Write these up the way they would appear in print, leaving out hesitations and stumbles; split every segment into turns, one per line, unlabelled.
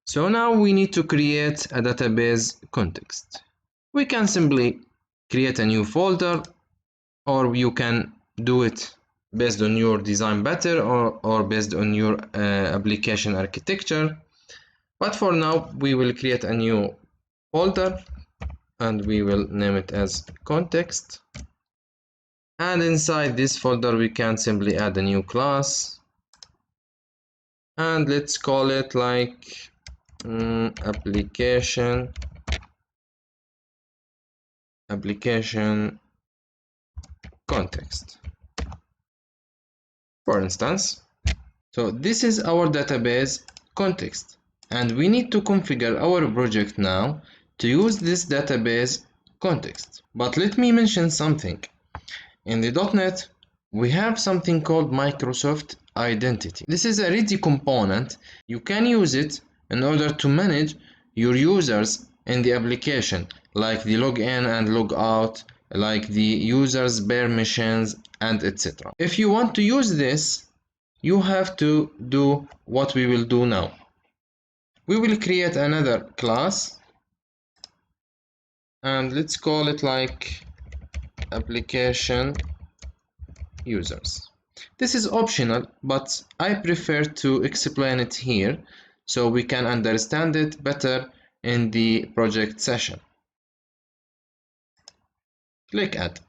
So now we need to create a database context. We can simply create a new folder, or you can do it based on your design better or based on your application architecture. But for now, we will create a new folder and we will name it as context. And inside this folder, we can simply add a new class. And let's call it like application context, for instance. So this is our database context, and we need to configure our project now to use this database context. But let me mention something. In the .NET, we have something called Microsoft Identity. This is a ready component. You can use it in order to manage your users in the application, like the login and logout, like the users' permissions, and etc. If you want to use this, you have to do what we will do now. We will create another class and let's call it like application users. This is optional, but I prefer to explain it here so we can understand it better in the project session. Click Add.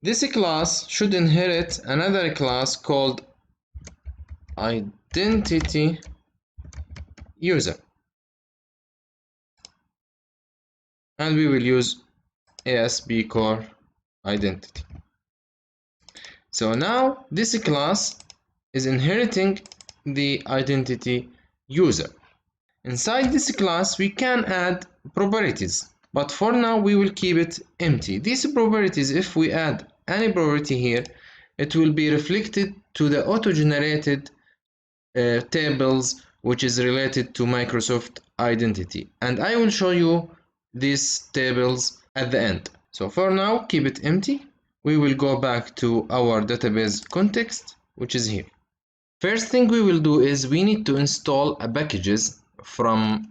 This class should inherit another class called Identity User, and we will use ASP core identity. So now this class is inheriting the identity user. Inside this class we can add properties, but for now we will keep it empty. These properties, if we add any property here, it will be reflected to the auto-generated tables which is related to Microsoft Identity, and I will show you these tables at the end. So for now, keep it empty. We will go back to our database context, which is here. First thing we will do is we need to install a packages from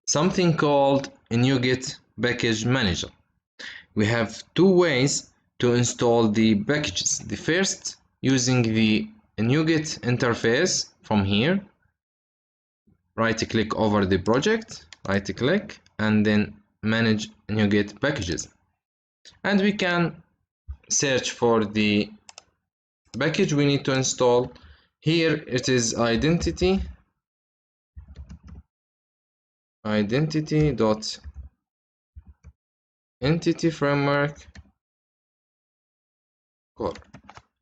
something called Nuget package manager. We have two ways to install the packages. The first, using the Nuget interface from here. Right click over the project, right click, and then manage Nuget packages. And we can search for the package we need to install. Here it is identity dot entity framework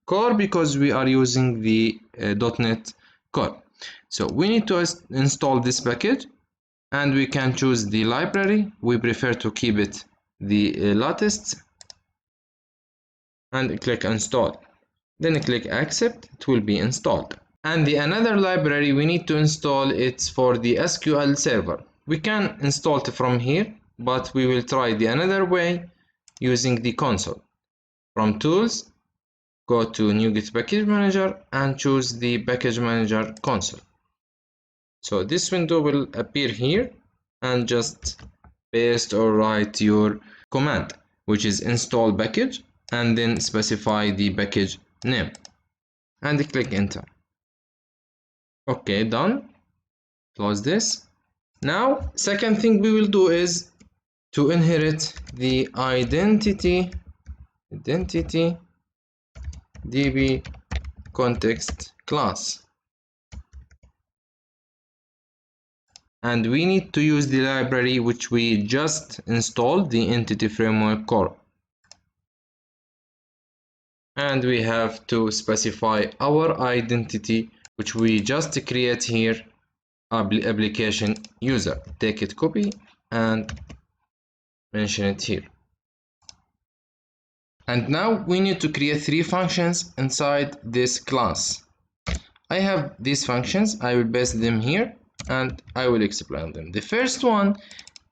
core because we are using the .NET Core. So we need to install this package, and we can choose the library. We prefer to keep it the latest, and click install. Then click accept. It will be installed. And the another library we need to install, it's for the SQL server. We can install it from here, but we will try the another way using the console. From tools, go to Nuget package manager and choose the package manager console. So this window will appear here, and just paste or write your command, which is install package, and then specify the package name and click enter. Okay, done. Close this. Now, second thing we will do is to inherit the identity DB context class. And we need to use the library which we just installed, the entity framework core. And we have to specify our identity which we just create here, application user. Take it, copy, and mention it here. And now we need to create three functions inside this class. I have these functions. I will paste them here and I will explain them. The first one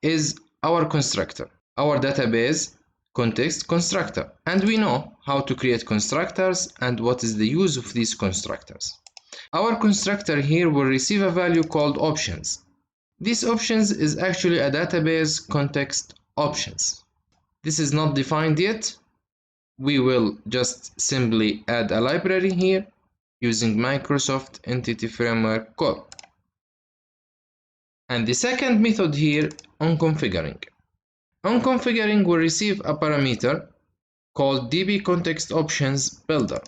is our constructor, our database context constructor, and we know how to create constructors and what is the use of these constructors. Our constructor here will receive a value called options. This options is actually a database context options. This is not defined yet. We will just simply add a library here using Microsoft Entity Framework code. And the second method here, onConfiguring. OnConfiguring will receive a parameter called dbContextOptionsBuilder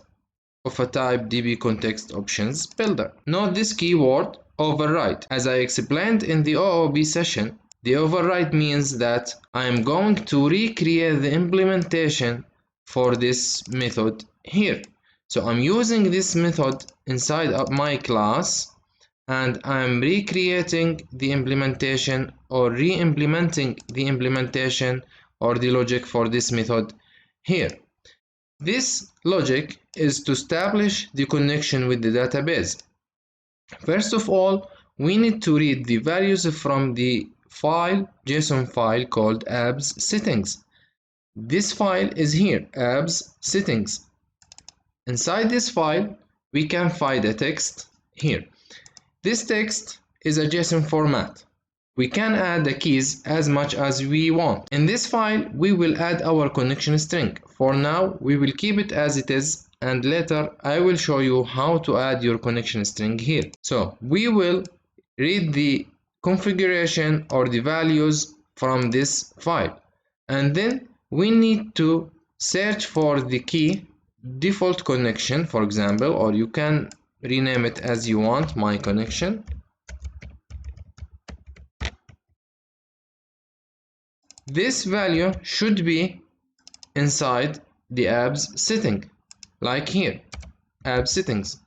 of a type dbContextOptionsBuilder. Note this keyword override. As I explained in the OOB session, the override means that I am going to recreate the implementation for this method here. So I'm using this method inside of my class, and I'm recreating the implementation or re-implementing the implementation or the logic for this method here. This logic is to establish the connection with the database. First of all, we need to read the values from the file, JSON file called apps settings. This file is here, apps settings. Inside this file, we can find a text here. This text is a JSON format. We can add the keys as much as we want. In this file, we will add our connection string. For now, we will keep it as it is, and later I will show you how to add your connection string here. So we will read the configuration or the values from this file, and then we need to search for the key default connection, for example, or you can rename it as you want, my connection. This value should be inside the apps setting, like here, app settings.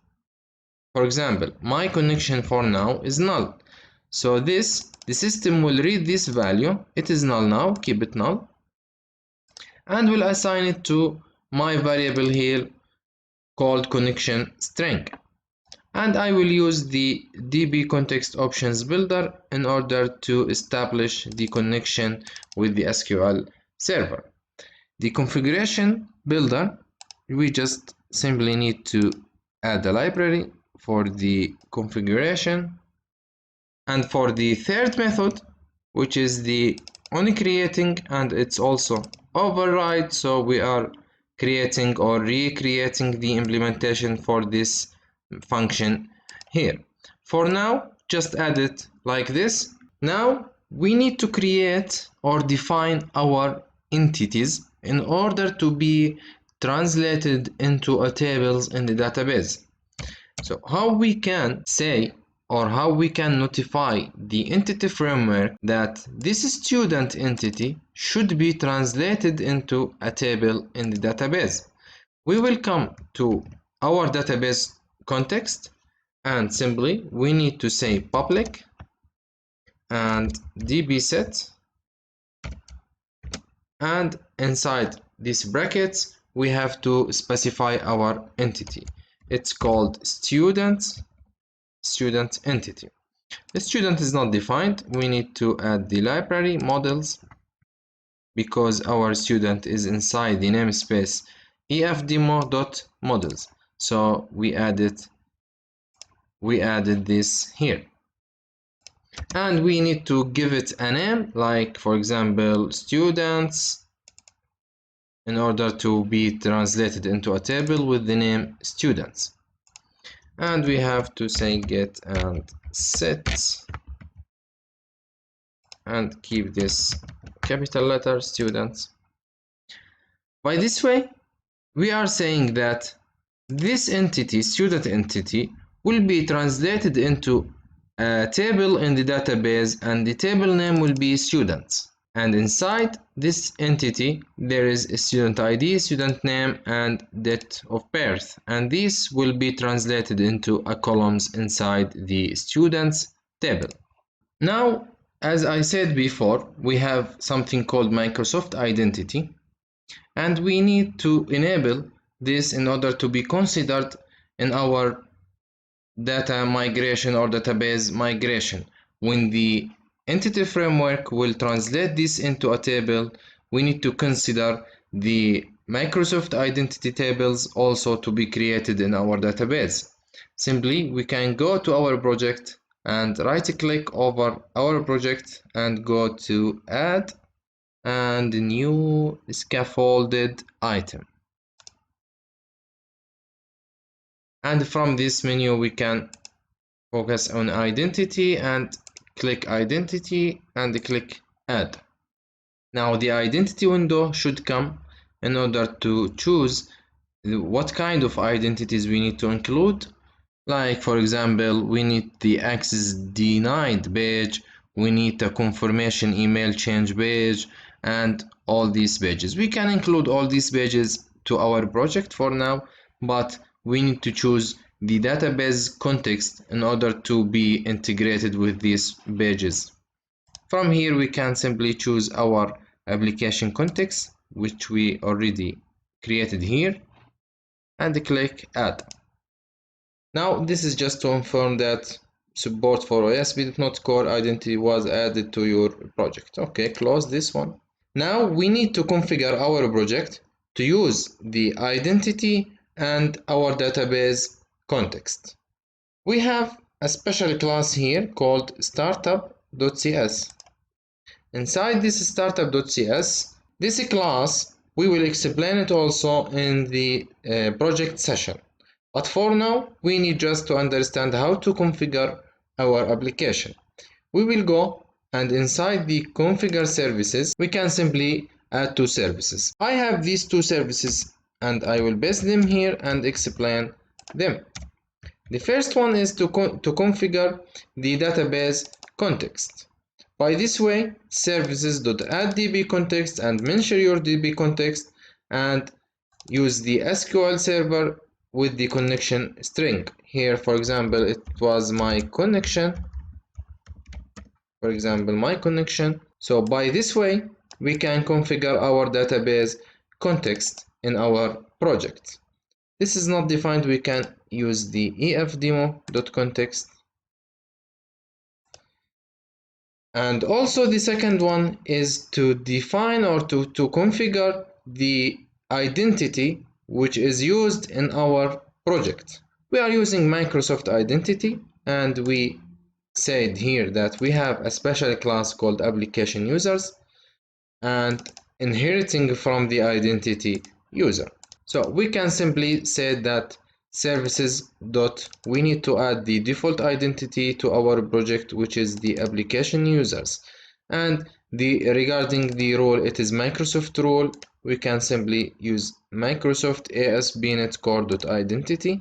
For example, my connection for now is null. So the system will read this value. It is null now, keep it null, and will assign it to my variable here called connection string. And I will use the dbContextOptionsBuilder in order to establish the connection with the SQL server. The configuration builder, we just simply need to add a library for the configuration. And for the third method, which is the onCreating, and it's also override, so we are creating or recreating the implementation for this function here. For now, just add it like this. Now we need to create or define our entities in order to be translated into tables in the database. So how we can say or how we can notify the entity framework that this student entity should be translated into a table in the database. We will come to our database context, and simply we need to say public and dbset, and inside these brackets we have to specify our entity. It's called student entity. The student is not defined. We need to add the library models because our student is inside the namespace efdemo.models. So we added this here, and we need to give it a name, like for example students, in order to be translated into a table with the name students. And we have to say get and set, and keep this capital letter students. By this way, we are saying that this entity, student entity, will be translated into a table in the database, and the table name will be students. And inside this entity, there is a student ID, student name, and date of birth. And these will be translated into a columns inside the students table. Now, as I said before, we have something called Microsoft Identity, and we need to enable this in order to be considered in our data migration or database migration. When the entity framework will translate this into a table, we need to consider the Microsoft Identity tables also to be created in our database. Simply, we can go to our project and right click over our project and go to add and new scaffolded item. And from this menu we can focus on identity and click identity and click add. Now the identity window should come in order to choose what kind of identities we need to include. Like for example, we need the access denied page, we need a confirmation email change page, and all these pages. We can include all these pages to our project for now, but we need to choose the database context in order to be integrated with these pages. From here we can simply choose our application context, which we already created here, and click add. Now this is just to inform that support for ASP.NET Core identity was added to your project. Okay, close this one. Now we need to configure our project to use the identity and our database context. We have a special class here called startup.cs. Inside this startup.cs, this class, we will explain it also in the project session. But for now, we need just to understand how to configure our application. We will go and inside the configure services, we can simply add two services. I have these two services and I will paste them here and explain them. The first one is to configure the database context. By this way, services.addDB context and mention your DB context and use the SQL server with the connection string. Here, for example, it was my connection. So by this way, we can configure our database context in our project. This is not defined, we can use the efdemo.context. And also the second one is to define or to configure the identity which is used in our project. We are using Microsoft Identity and we said here that we have a special class called application users and inheriting from the identity user. So we can simply say that services dot we need to add the default identity to our project, which is the application users, and the regarding the role, it is Microsoft role. We can simply use Microsoft ASP.NET Core dot identity,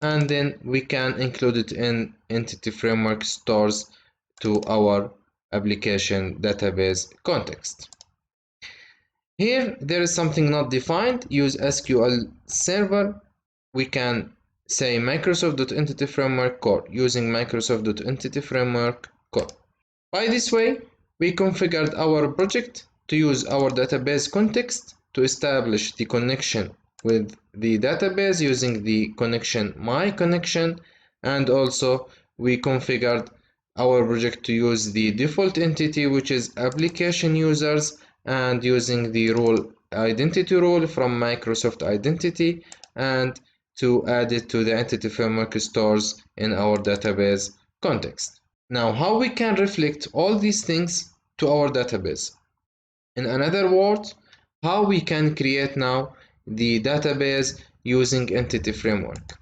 and then we can include it in entity framework stores to our application database context. Here there is something not defined. Use SQL server. We can say Microsoft.entityFramework core using Microsoft.entityFramework core. By this way, we configured our project to use our database context to establish the connection with the database using the connection myConnection, and also we configured our project to use the default entity, which is application users, and using the role identity role from Microsoft Identity, and to add it to the entity framework stores in our database context. Now, how we can reflect all these things to our database? In another words, how we can create now the database using entity framework.